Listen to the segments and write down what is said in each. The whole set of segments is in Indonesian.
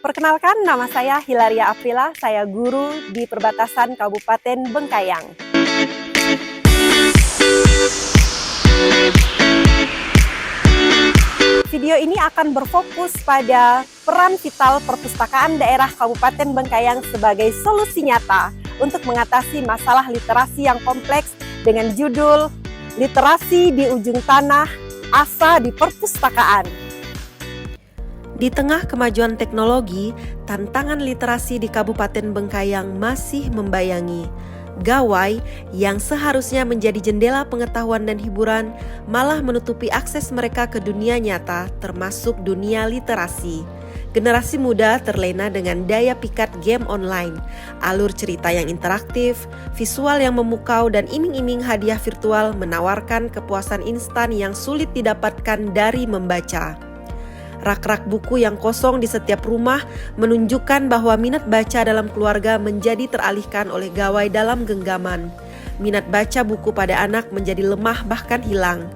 Perkenalkan, nama saya Hilaria Aprila, saya guru di perbatasan Kabupaten Bengkayang. Video ini akan berfokus pada peran vital perpustakaan daerah Kabupaten Bengkayang sebagai solusi nyata untuk mengatasi masalah literasi yang kompleks dengan judul Literasi di Ujung Tanah, Asa di Perpustakaan. Di tengah kemajuan teknologi, tantangan literasi di Kabupaten Bengkayang masih membayangi. Gawai yang seharusnya menjadi jendela pengetahuan dan hiburan malah menutupi akses mereka ke dunia nyata, termasuk dunia literasi. Generasi muda terlena dengan daya pikat game online, alur cerita yang interaktif, visual yang memukau, dan iming-iming hadiah virtual menawarkan kepuasan instan yang sulit didapatkan dari membaca. Rak-rak buku yang kosong di setiap rumah menunjukkan bahwa minat baca dalam keluarga menjadi teralihkan oleh gawai dalam genggaman. Minat baca buku pada anak menjadi lemah bahkan hilang.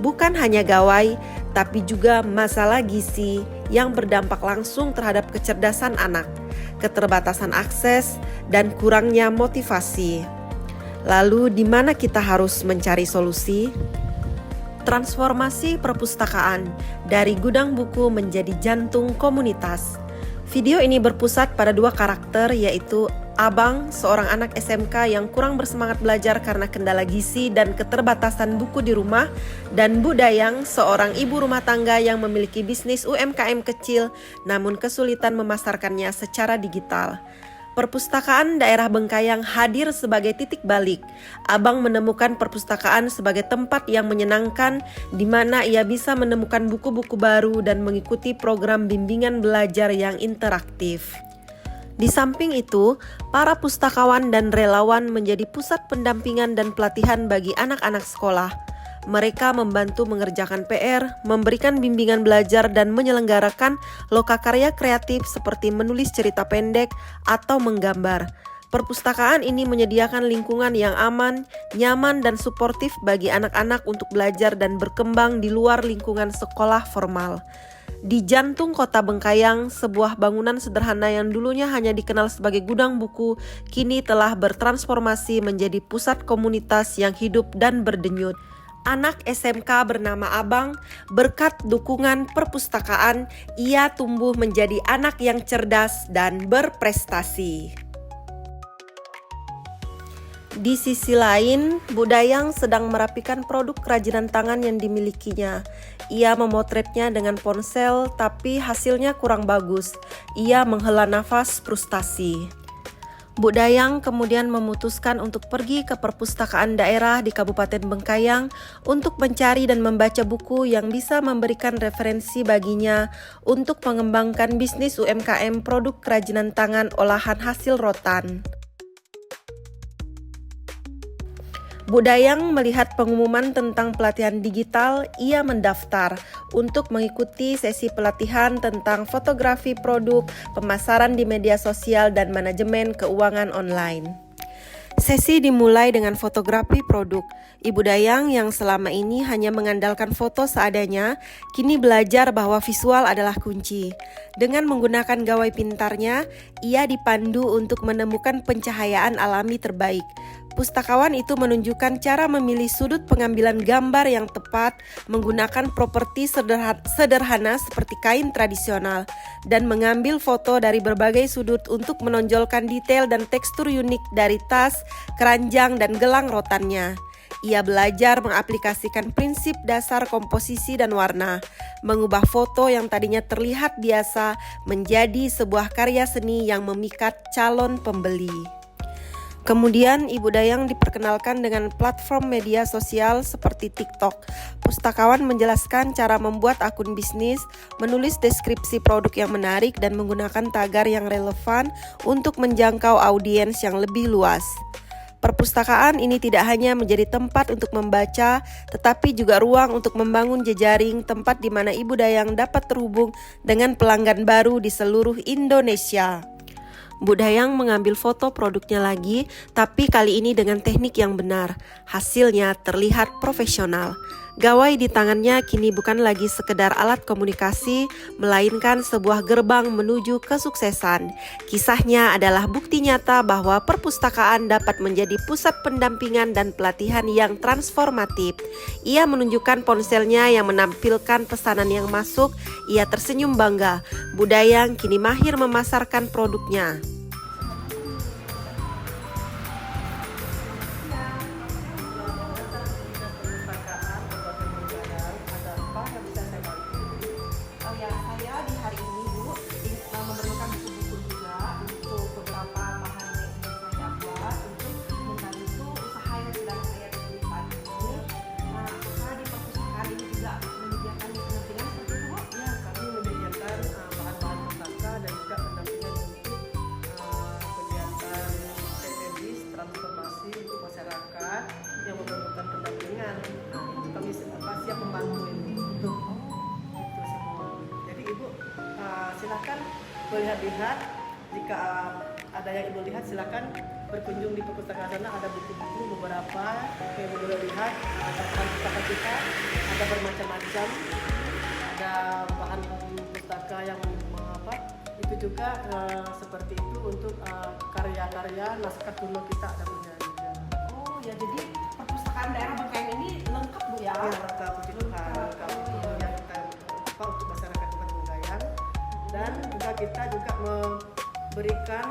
Bukan hanya gawai, tapi juga masalah gizi yang berdampak langsung terhadap kecerdasan anak, keterbatasan akses, dan kurangnya motivasi. Lalu di mana kita harus mencari solusi? Transformasi perpustakaan dari gudang buku menjadi jantung komunitas. Video ini berpusat pada dua karakter, yaitu Abang, seorang anak SMK yang kurang bersemangat belajar karena kendala gizi dan keterbatasan buku di rumah, dan Bu Dayang, seorang ibu rumah tangga yang memiliki bisnis UMKM kecil namun kesulitan memasarkannya secara digital. Perpustakaan daerah Bengkayang hadir sebagai titik balik. Abang menemukan perpustakaan sebagai tempat yang menyenangkan di mana ia bisa menemukan buku-buku baru dan mengikuti program bimbingan belajar yang interaktif. Di samping itu, para pustakawan dan relawan menjadi pusat pendampingan dan pelatihan bagi anak-anak sekolah. Mereka membantu mengerjakan PR, memberikan bimbingan belajar, dan menyelenggarakan lokakarya kreatif seperti menulis cerita pendek atau menggambar. Perpustakaan ini menyediakan lingkungan yang aman, nyaman, dan suportif bagi anak-anak untuk belajar dan berkembang di luar lingkungan sekolah formal. Di jantung kota Bengkayang, sebuah bangunan sederhana yang dulunya hanya dikenal sebagai gudang buku, kini telah bertransformasi menjadi pusat komunitas yang hidup dan berdenyut. Anak SMK bernama Abang, berkat dukungan perpustakaan, ia tumbuh menjadi anak yang cerdas dan berprestasi. Di sisi lain, Bu Dayang sedang merapikan produk kerajinan tangan yang dimilikinya. Ia memotretnya dengan ponsel, tapi hasilnya kurang bagus. Ia menghela nafas frustasi. Bu Dayang kemudian memutuskan untuk pergi ke perpustakaan daerah di Kabupaten Bengkayang untuk mencari dan membaca buku yang bisa memberikan referensi baginya untuk mengembangkan bisnis UMKM produk kerajinan tangan olahan hasil rotan. Bu Dayang melihat pengumuman tentang pelatihan digital, ia mendaftar untuk mengikuti sesi pelatihan tentang fotografi produk, pemasaran di media sosial, dan manajemen keuangan online. Sesi dimulai dengan fotografi produk. Ibu Dayang yang selama ini hanya mengandalkan foto seadanya, kini belajar bahwa visual adalah kunci. Dengan menggunakan gawai pintarnya, ia dipandu untuk menemukan pencahayaan alami terbaik. Pustakawan itu menunjukkan cara memilih sudut pengambilan gambar yang tepat, menggunakan properti sederhana seperti kain tradisional, dan mengambil foto dari berbagai sudut untuk menonjolkan detail dan tekstur unik dari tas, keranjang, dan gelang rotannya. Ia belajar mengaplikasikan prinsip dasar komposisi dan warna, mengubah foto yang tadinya terlihat biasa menjadi sebuah karya seni yang memikat calon pembeli. Kemudian Ibu Dayang diperkenalkan dengan platform media sosial seperti TikTok. Pustakawan menjelaskan cara membuat akun bisnis, menulis deskripsi produk yang menarik, dan menggunakan tagar yang relevan untuk menjangkau audiens yang lebih luas. Perpustakaan ini tidak hanya menjadi tempat untuk membaca, tetapi juga ruang untuk membangun jejaring, tempat di mana Ibu Dayang dapat terhubung dengan pelanggan baru di seluruh Indonesia. Bu Dayang mengambil foto produknya lagi, tapi kali ini dengan teknik yang benar. Hasilnya terlihat profesional. Gawai di tangannya kini bukan lagi sekedar alat komunikasi, melainkan sebuah gerbang menuju kesuksesan. Kisahnya adalah bukti nyata bahwa perpustakaan dapat menjadi pusat pendampingan dan pelatihan yang transformatif. Ia menunjukkan ponselnya yang menampilkan pesanan yang masuk, ia tersenyum bangga. Budayang kini mahir memasarkan produknya. Siap membantu ini itu semua. Jadi ibu silakan melihat-lihat, jika ada yang ibu lihat silakan berkunjung di perpustakaan sana, ada buku-buku beberapa yang ibu boleh lihat, ada pustaka kita, ada bermacam-macam, ada bahan pustaka yang itu juga seperti itu untuk karya-karya naskah kuno kita ada punya juga. Oh ya, jadi perpustakaan daerah Bengkayang ini lengkap Bu ya? Ya, lengkap puji Tuhan, lengkap yang kita untuk masyarakat Kabupaten Bengkayang. Dan juga kita juga memberikan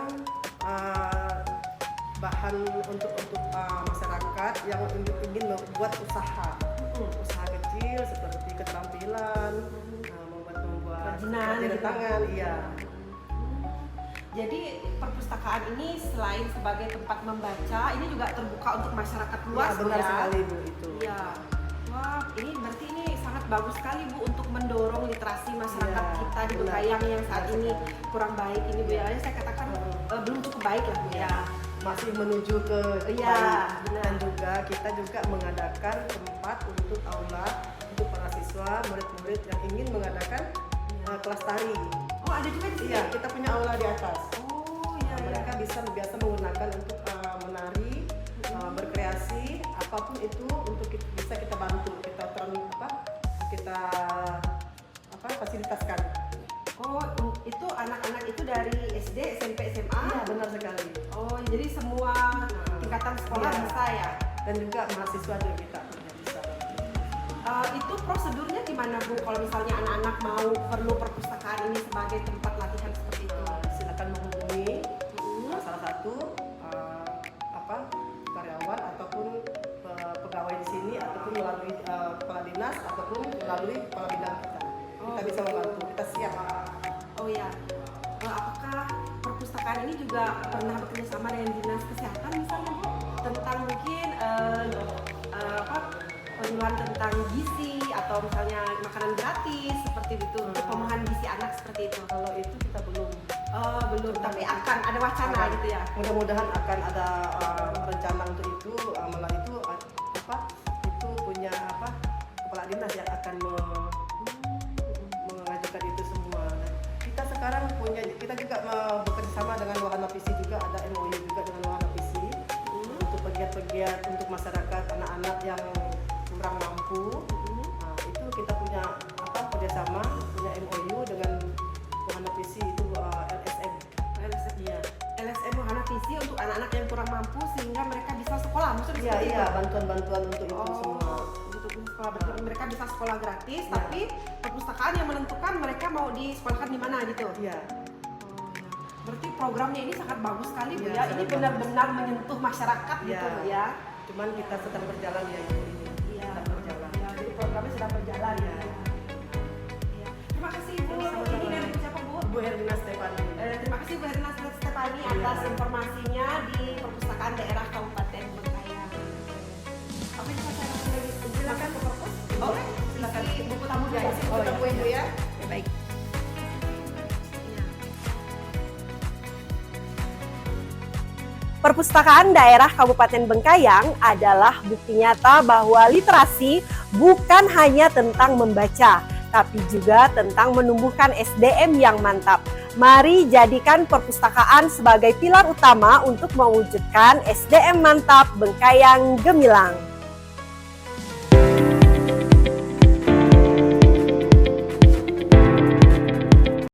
bahan untuk masyarakat yang ingin membuat usaha kecil seperti keterampilan, membuat kerajinan tangan, iya. Jadi perpustakaan ini selain sebagai tempat membaca, ini juga terbuka untuk masyarakat luas, benar ya? Sekali Bu itu. Iya. Wah, ini berarti ini sangat bagus sekali Bu untuk mendorong literasi masyarakat kita di Bengkayang yang saat ini kurang baik ini Bu ya. Saya katakan belum cukup baik lah Bu ya. Masih menuju ke baik. Dan juga kita juga mengadakan tempat untuk aula untuk para siswa, murid-murid yang ingin mengadakan kelas tari. Oh, ada juga di sini? Iya, kita punya aula di atas. Oh, iya. Mereka biasa menggunakan untuk menari, berkreasi, apapun itu untuk bisa kita bantu, kita fasilitaskan. Oh, itu anak-anak itu dari SD, SMP, SMA? Iya, benar sekali. Oh, jadi semua tingkatan sekolah bisa ya? Dan juga mahasiswa juga kita bisa. Itu prosedurnya gimana Bu? Kalau misalnya anak-anak mau perlu perpustakaan ini sebagai tempat latihan seperti itu? Silakan menghubungi salah satu karyawan ataupun pegawai di sini, ataupun melalui kepala dinas ataupun melalui kepala bidang kita. Kita bisa membantu, kita siap. Oh ya, apakah perpustakaan ini juga pernah bekerja sama dengan dinas kesehatan misalnya Bu? Tentang mungkin penyuluhan tentang gizi atau misalnya makanan gratis seperti itu untuk pemenuhan gizi anak seperti itu. Kalau itu kita belum. Belum, tapi akan ada wacana gitu ya. Mudah-mudahan akan ada rencana untuk itu. Malah itu itu punya kepala dinas yang akan mengajukan itu semua. Kita sekarang kita juga bekerja sama dengan Wahana Visi, juga ada MOU juga dengan Wahana Visi untuk pegiat-pegiat untuk masyarakat anak-anak yang kurang mampu. Itu kita punya kerjasama, punya MOU dengan Wahana Visi itu LSM. Ya. LSM Wahana Visi untuk anak-anak yang kurang mampu sehingga mereka bisa sekolah. Maksudnya Iya, bantuan-bantuan untuk itu semua. Untuk sekolah, mereka bisa sekolah gratis, tapi perpustakaan yang menentukan mereka mau disekolahkan di mana gitu. Iya. Berarti programnya ini sangat bagus sekali Bu Ya, ya. Ini benar-benar menyentuh masyarakat gitu Bu ya. Cuman kita sedang berjalan ya Ibu. Iya. Sedang berjalan. Ya, jadi programnya sedang berjalan ya. Terima kasih Bu. Ini dari siapa Bu? Bu Herlina Stefani. Terima kasih Bu Herlina Stefani atas informasinya di Perpustakaan Daerah Kabupaten Bengkayang. Oke, saya silakan ke perpus. Oke, silakan buku tamu ya. Buku tamu Ibu ya. Ya, baik. Perpustakaan Daerah Kabupaten Bengkayang adalah bukti nyata bahwa literasi bukan hanya tentang membaca, tapi juga tentang menumbuhkan SDM yang mantap. Mari jadikan perpustakaan sebagai pilar utama untuk mewujudkan SDM mantap Bengkayang Gemilang.